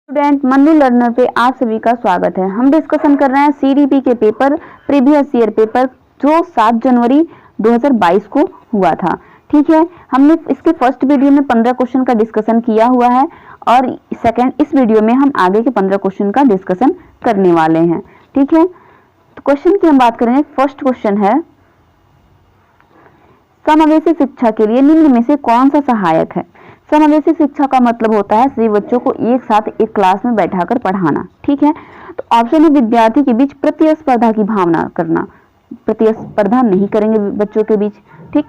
Student Mannu learner पे आप सभी का स्वागत है। हम डिस्कशन कर रहे हैं सीडीपी के पेपर प्रीवियस ईयर पेपर जो 7 जनवरी 2022 को हुआ था। ठीक है, हमने इसके फर्स्ट वीडियो में 15 क्वेश्चन का डिस्कशन किया हुआ है और सेकंड इस वीडियो में हम आगे के 15 क्वेश्चन का डिस्कशन करने वाले हैं। ठीक है, तो क्वेश्चन की हम बात करेंगे। फर्स्ट क्वेश्चन है, समावेशी शिक्षा के लिए निम्न में से कौन सा सहायक है। समावेशी शिक्षा का मतलब होता है सभी बच्चों को एक साथ एक क्लास में बैठाकर पढ़ाना। ठीक है, तो ऑप्शन है विद्यार्थी के बीच प्रतिस्पर्धा की भावना करना, प्रतिस्पर्धा नहीं करेंगे बच्चों के बीच। ठीक,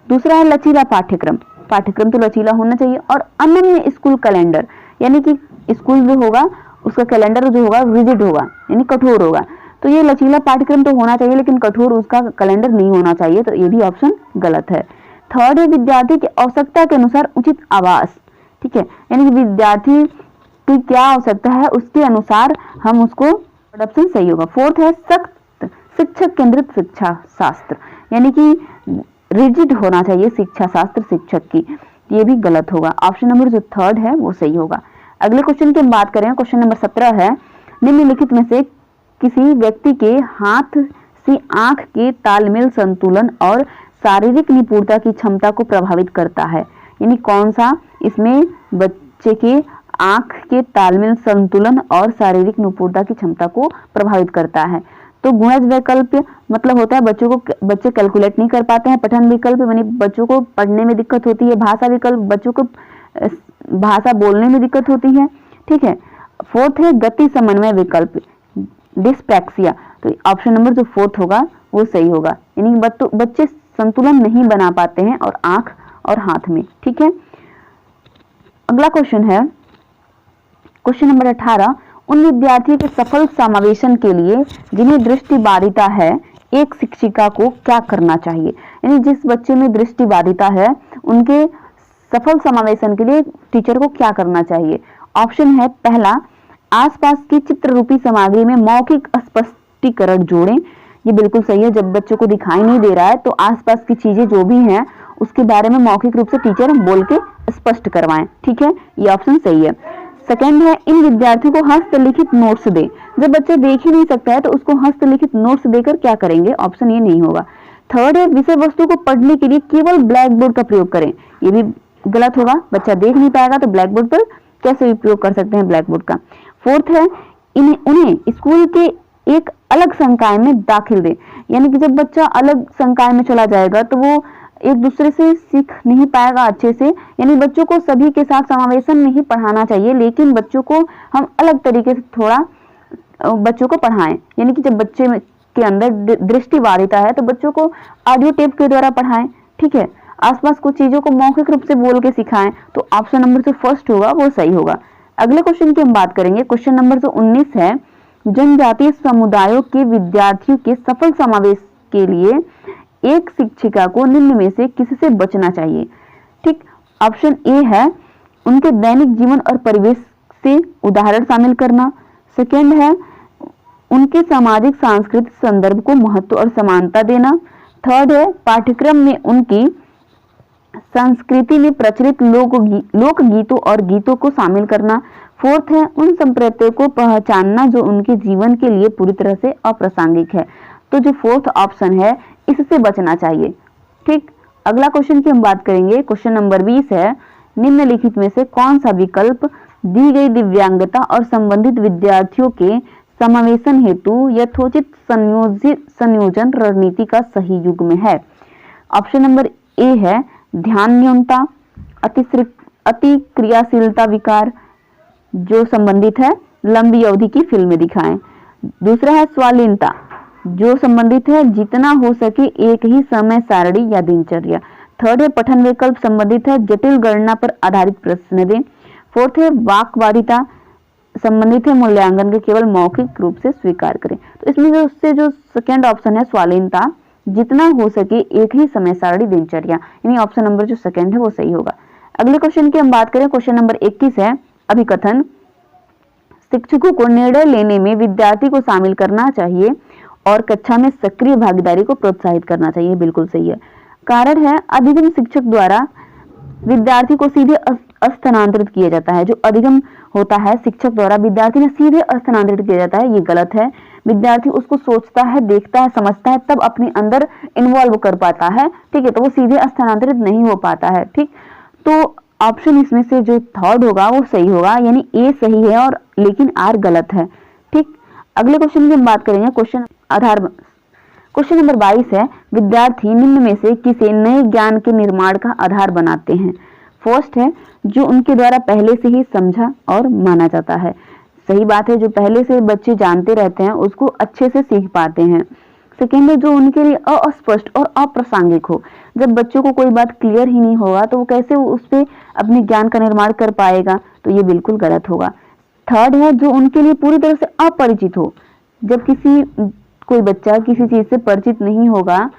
दूसरा है लचीला पाठ्यक्रम, पाठ्यक्रम तो लचीला होना चाहिए। और अनन्य स्कूल कैलेंडर, यानी कि स्कूल जो होगा उसका कैलेंडर जो होगा रिजिड होगा, यानी कठोर होगा। तो ये लचीला पाठ्यक्रम तो होना चाहिए लेकिन कठोर उसका कैलेंडर नहीं होना चाहिए, तो ये भी ऑप्शन गलत है। थर्ड है विद्यार्थी की आवश्यकता के अनुसार उचित आवास। ठीक है, यानी कि विद्यार्थी की क्या आवश्यकता है उसके अनुसार हम उसको, ऑप्शन सही होगा। फोर्थ है सख्त शिक्षक केंद्रित शिक्षा शास्त्र, यानी कि रिजिड होना चाहिए शिक्षा शास्त्र शिक्षक की, ये भी गलत होगा। ऑप्शन नंबर जो थर्ड है वो सही होगा। अगले क्वेश्चन की हम बात करें, क्वेश्चन नंबर 17 है, निम्नलिखित में से किसी व्यक्ति के हाथ से आंख के तालमेल संतुलन और शारीरिक निपुणता की क्षमता को प्रभावित करता है। यानी कौन सा इसमें बच्चे के आंख के तालमेल संतुलन और शारीरिक निपुणता की क्षमता को प्रभावित करता है। तो गुणज विकल्प मतलब होता है बच्चे कैलकुलेट नहीं कर पाते हैं। पठन विकल्प यानी बच्चों को पढ़ने में दिक्कत होती है। भाषा विकल्प बच्चों को भाषा बोलने में दिक्कत होती है। ठीक है, फोर्थ है गति समन्वय विकल्प डिस्प्रैक्सिया, तो ऑप्शन नंबर जो फोर्थ होगा वो सही होगा, यानी बच्चे संतुलन नहीं बना पाते हैं और आंख और हाथ में। ठीक है, अगला क्वेश्चन है क्वेश्चन नंबर 18, उन विद्यार्थियों के सफल समावेशन के लिए जिन्हें दृष्टिबाधिता है एक शिक्षिका को क्या करना चाहिए। यानी जिस बच्चे में दृष्टिबाधिता है उनके सफल समावेशन के लिए टीचर को क्या करना चाहिए। ऑप्शन है पहला, आसपास की चित्र रूपी सामग्री में मौखिक स्पष्टीकरण जोड़ें, ये बिल्कुल सही है। जब बच्चों को दिखाई नहीं दे रहा है तो आसपास की चीजें जो भी हैं उसके बारे में मौखिक रूप से टीचर बोल के स्पष्ट करवाएं। ठीक है, ये ऑप्शन सही है। सेकंड है, इन विद्यार्थियों को हस्तलिखित नोट्स दें। जब बच्चा देख ही नहीं सकता है तो उसको हस्तलिखित नोट्स देकर क्या करेंगे, ऑप्शन ये नहीं होगा। थर्ड है, विषय वस्तु को पढ़ने के लिए केवल ब्लैक बोर्ड का प्रयोग करें, ये भी गलत होगा। बच्चा देख नहीं पाएगा तो ब्लैक बोर्ड पर कैसे भी प्रयोग कर सकते हैं ब्लैक बोर्ड का। फोर्थ है, उन्हें स्कूल के एक अलग संकाय में दाखिल दें, यानी कि जब बच्चा अलग संकाय में चला जाएगा तो वो एक दूसरे से सीख नहीं पाएगा अच्छे से। यानी बच्चों को सभी के साथ समावेशन में ही पढ़ाना चाहिए, लेकिन बच्चों को हम अलग तरीके से थोड़ा बच्चों को पढ़ाएं। यानी कि जब बच्चे के अंदर दृष्टिबाधिता है तो बच्चों को ऑडियो टेप के द्वारा पढ़ाएं। ठीक है, आसपास कुछ चीजों को मौखिक रूप से बोल के सिखाएं, तो ऑप्शन नंबर जो फर्स्ट होगा वो सही होगा। अगले क्वेश्चन की हम बात करेंगे, क्वेश्चन नंबर जो 19 है, जनजातीय समुदायों के विद्यार्थियों के सफल समावेश के लिए एक शिक्षिका को निम्न में से किससे बचना चाहिए। ठीक, ऑप्शन ए है उनके दैनिक जीवन और परिवेश से उदाहरण शामिल करना। सेकंड है उनके सामाजिक सांस्कृतिक संदर्भ को महत्व और समानता देना। थर्ड है पाठ्यक्रम में उनकी संस्कृति में प्रचलित लोक गीतों और गीतों को शामिल करना। फोर्थ है उन संप्रदायों को पहचानना जो उनके जीवन के लिए पूरी तरह से अप्रासंगिक है। तो जो फोर्थ ऑप्शन है इससे बचना चाहिए। ठीक, अगला क्वेश्चन की हम बात करेंगे, क्वेश्चन नंबर 20 है, निम्नलिखित में से कौन सा विकल्प दी गई दिव्यांगता और संबंधित विद्यार्थियों के समावेशन हेतु यथोचित संयोजन रणनीति का सही युग्म है। ऑप्शन नंबर ए है ध्यान न्यूनता, अति क्रियाशीलता विकार जो संबंधित है लंबी अवधि की फिल्में दिखाएं। दूसरा है स्वालीनता जो संबंधित है जितना हो सके एक ही समय सारणी या दिनचर्या। थर्ड है पठन विकल्प संबंधित है जटिल गणना पर आधारित प्रश्न दें। फोर्थ है वाक्वादिता संबंधित है मूल्यांकन के केवल मौखिक रूप से स्वीकार करें। तो इसमें जो सेकंड ऑप्शन है स्वालीनता जितना हो सके एक ही समय सारणी दिनचर्या, यानी ऑप्शन नंबर जो सेकंड है वो सही होगा। अगले क्वेश्चन की हम बात करें, क्वेश्चन नंबर 21 है, अभिकथन शिक्षकों को निर्णय लेने में विद्यार्थी को शामिल करना चाहिए और कक्षा में सक्रिय भागीदारी को प्रोत्साहित करना चाहिए, बिल्कुल सही है। कारण है अधिगम शिक्षक द्वारा विद्यार्थी को सीधे स्थानांतरित किया जाता है। जो अधिगम होता है शिक्षक द्वारा विद्यार्थी में सीधे स्थानांतरित किया जाता है, ये गलत है। विद्यार्थी उसको सोचता है, देखता है, समझता है, तब अपने अंदर इन्वॉल्व कर पाता है, ठीक है, तो वो सीधे स्थानांतरित नहीं हो पाता है, ठीक। तो ऑप्शन इसमें से जो थर्ड होगा वो सही होगा, यानी ए सही है और लेकिन आर गलत है, ठीक। अगले क्वेश्चन की हम बात करेंगे। क्वेश्चन नंबर 22 है, विद्यार्थी निम्न में से किसे नए ज्ञान के निर्माण का आधार बनाते हैं। फर्स्ट है, जो उनके द्वारा पहले से ही समझा और माना जाता है। सही बात है, जो पहले से बच्चे जानते रहते हैं उसको अच्छे से सीख पाते हैं। सेकेंड है, जो उनके लिए अस्पष्ट और अप्रासंगिक हो। जब बच्चों को कोई बात क्लियर ही नहीं होगा तो वो कैसे उस पर अपने ज्ञान का निर्माण कर पाएगा, तो ये बिल्कुल गलत होगा। थर्ड है, जो उनके लिए पूरी तरह से अपरिचित हो। जब कोई बच्चा किसी चीज से परिचित नहीं होगा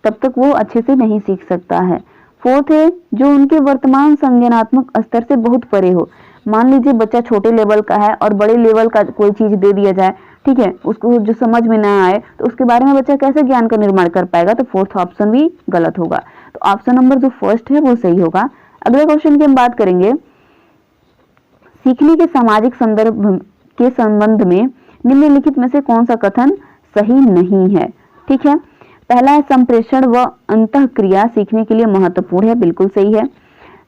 तब तक वो अच्छे से नहीं सीख सकता है। फोर्थ है, जो उनके वर्तमान संज्ञानात्मक स्तर से बहुत परे हो। मान लीजिए बच्चा छोटे लेवल का है और बड़े लेवल का कोई चीज दे दिया जाए, ठीक है, उसको जो समझ में ना आए तो उसके बारे में बच्चा कैसे ज्ञान का निर्माण कर पाएगा, तो फोर्थ ऑप्शन भी गलत होगा। तो ऑप्शन नंबर जो फर्स्ट है वो सही होगा। अगले क्वेश्चन की हम बात करेंगे, सीखने के सामाजिक संदर्भ के संबंध में निम्नलिखित में से कौन सा कथन सही नहीं है, ठीक है। पहला है, संप्रेषण व अंतःक्रिया सीखने के लिए महत्वपूर्ण है, बिल्कुल सही है।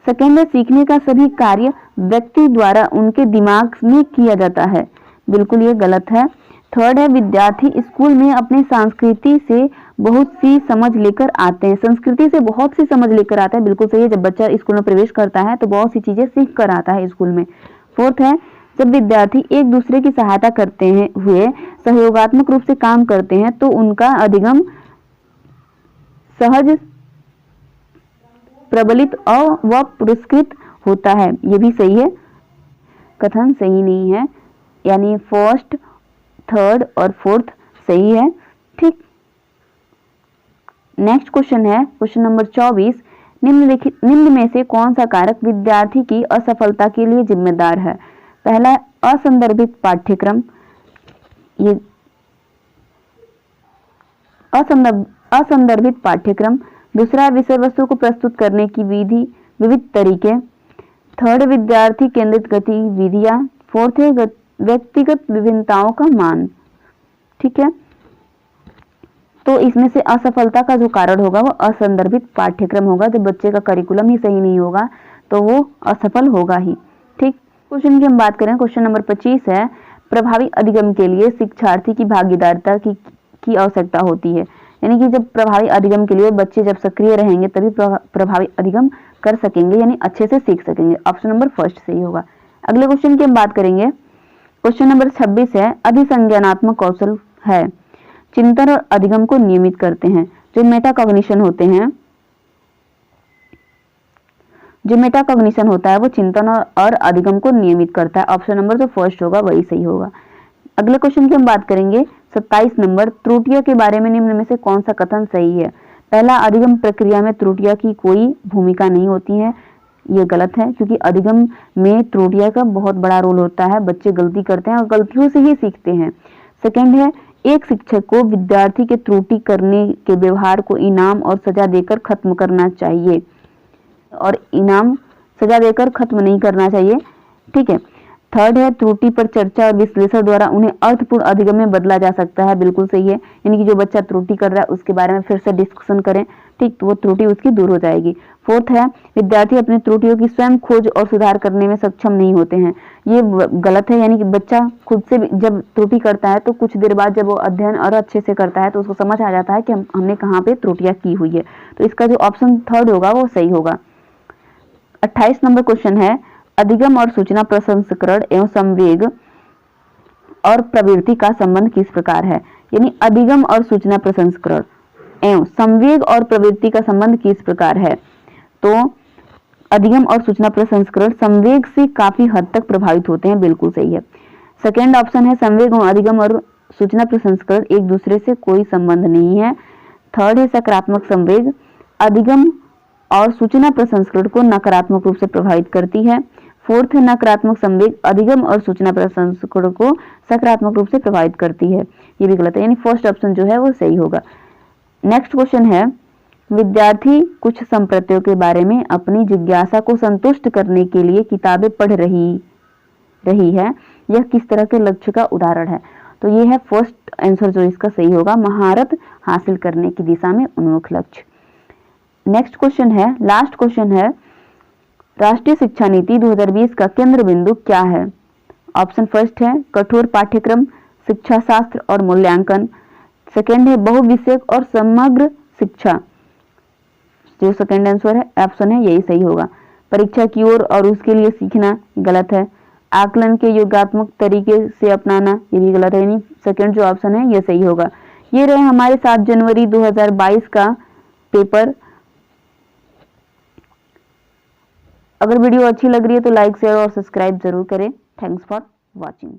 सेकेंड है, सीखने का सभी कार्य व्यक्ति द्वारा उनके दिमाग में किया जाता है, बिल्कुल ये गलत है। थर्ड है, विद्यार्थी स्कूल में अपने संस्कृति से बहुत सी समझ लेकर आते हैं। संस्कृति से बहुत सी समझ लेकर आता है, बिल्कुल सही है। जब बच्चा स्कूल में प्रवेश करता है तो बहुत सी चीजें सीख कर आता है स्कूल में। फोर्थ है, जब विद्यार्थी एक दूसरे की सहायता करते हैं हुए सहयोगात्मक रूप से काम करते हैं तो उनका अधिगम सहज, प्रबलित व पुरस्कृत होता है, ये भी सही है। कथन सही नहीं है, यानी फर्स्ट, थर्ड और फोर्थ सही है, ठीक। नेक्स्ट क्वेश्चन है क्वेश्चन नंबर 24, निम्न में से कौन सा कारक विद्यार्थी की असफलता के लिए जिम्मेदार है। पहला है, असंदर्भित पाठ्यक्रम, ये असंदर्भित पाठ्यक्रम। दूसरा है, विषय वस्तु को प्रस्तुत करने की विधि, विविध तरीके। थर्ड, विद्यार्थी केंद्रित गतिविधियां। फोर्थ है, व्यक्तिगत विभिन्नताओं का मान, ठीक है। तो इसमें से असफलता का जो कारण होगा वो असंदर्भित पाठ्यक्रम होगा। जब बच्चे का करिकुलम ही सही नहीं होगा तो वो असफल होगा ही, ठीक। क्वेश्चन की हम बात करें, क्वेश्चन नंबर 25 है, प्रभावी अधिगम के लिए शिक्षार्थी की भागीदारिता की आवश्यकता होती है। यानी कि जब प्रभावी अधिगम के लिए बच्चे जब सक्रिय रहेंगे तभी प्रभावी अधिगम कर सकेंगे, यानी अच्छे से सीख सकेंगे। ऑप्शन नंबर फर्स्ट सही होगा। अगले क्वेश्चन की हम बात करेंगे, क्वेश्चन नंबर 26 है, अधिसंज्ञानात्मक कौशल है, चिंतन और अधिगम को नियमित करते हैं। जो मेटाकॉग्निशन होते हैं, जो मेटाकॉग्निशन होता है वो चिंतन और अधिगम को नियमित करता है। ऑप्शन नंबर जो फर्स्ट होगा वही सही होगा। अगले क्वेश्चन की हम बात करेंगे 27 नंबर, त्रुटियों के बारे में निम्न में से कौन सा कथन सही है। पहला, अधिगम प्रक्रिया में त्रुटियों की कोई भूमिका नहीं होती है, ये गलत है, क्योंकि अधिगम में त्रुटियों का बहुत बड़ा रोल होता है। बच्चे गलती करते हैं और गलतियों से ही सीखते हैं। सेकंड है, एक शिक्षक को विद्यार्थी के त्रुटि करने के व्यवहार को इनाम और सजा देकर खत्म करना चाहिए, और इनाम सजा देकर खत्म नहीं करना चाहिए, ठीक है। थर्ड है, त्रुटि पर चर्चा और विश्लेषण द्वारा उन्हें अर्थपूर्ण अधिगम में बदला जा सकता है, बिल्कुल सही है। यानी कि जो बच्चा त्रुटि कर रहा है उसके बारे में फिर से डिस्कशन करें, ठीक, तो वो त्रुटि उसकी दूर हो जाएगी। फोर्थ है, विद्यार्थी अपनी त्रुटियों की स्वयं खोज और सुधार करने में सक्षम नहीं होते हैं, ये गलत है। यानी कि बच्चा खुद से जब त्रुटि करता है तो कुछ देर बाद जब वो अध्ययन और अच्छे से करता है तो उसको समझ आ जाता है कि हमने कहाँ पे त्रुटियां की हुई है। तो इसका जो ऑप्शन थर्ड होगा वो सही होगा। 28 नंबर क्वेश्चन है, अधिगम और सूचना प्रसंस्करण एवं संवेग और प्रवृत्ति का संबंध किस प्रकार है। यानी अधिगम और सूचना प्रसंस्करण एवं संवेग और प्रवृत्ति का संबंध किस प्रकार है। तो अधिगम और सूचना प्रसंस्करण संवेग से काफी हद तक प्रभावित होते हैं, बिल्कुल सही है। सेकेंड ऑप्शन है, संवेग और अधिगम और सूचना प्रसंस्करण एक दूसरे से कोई संबंध नहीं है। थर्ड है, सकारात्मक संवेग अधिगम और सूचना प्रसंस्करण को नकारात्मक रूप से प्रभावित करती है। फोर्थ है, नकारात्मक संवेग अधिगम और सूचना प्रसंस्करण को सकारात्मक रूप से प्रभावित करती है, ये भी गलत है। यानी फर्स्ट ऑप्शन जो है वो सही होगा। नेक्स्ट क्वेश्चन है, विद्यार्थी कुछ संप्रत्यों के बारे में अपनी जिज्ञासा को संतुष्ट करने के लिए किताबें पढ़ रही रही है, यह किस तरह के लक्ष्य का उदाहरण है? तो ये है फर्स्ट आंसर जो इसका सही होगा, महारत हासिल करने की दिशा में उन्मुख लक्ष्य। नेक्स्ट क्वेश्चन है, लास्ट क्वेश्चन है, राष्ट्रीय शिक्षा नीति 2020 का केंद्र बिंदु क्या है? ऑप्शन फर्स्ट है कठोर पाठ्यक्रम, शिक्षा शास्त्र और मूल्यांकन। सेकेंड है बहुविषयक और समग्र शिक्षा, जो सेकेंड आंसर है ऑप्शन है यही सही होगा। परीक्षा की ओर और उसके लिए सीखना, गलत है। आकलन के योगात्मक तरीके से अपनाना, ये भी गलत है, यानी सेकेंड जो ऑप्शन है ये सही होगा। ये रहे हमारे 7 जनवरी 2022 का पेपर। अगर वीडियो अच्छी लग रही है तो लाइक शेयर और सब्सक्राइब जरूर करें। Thanks for watching.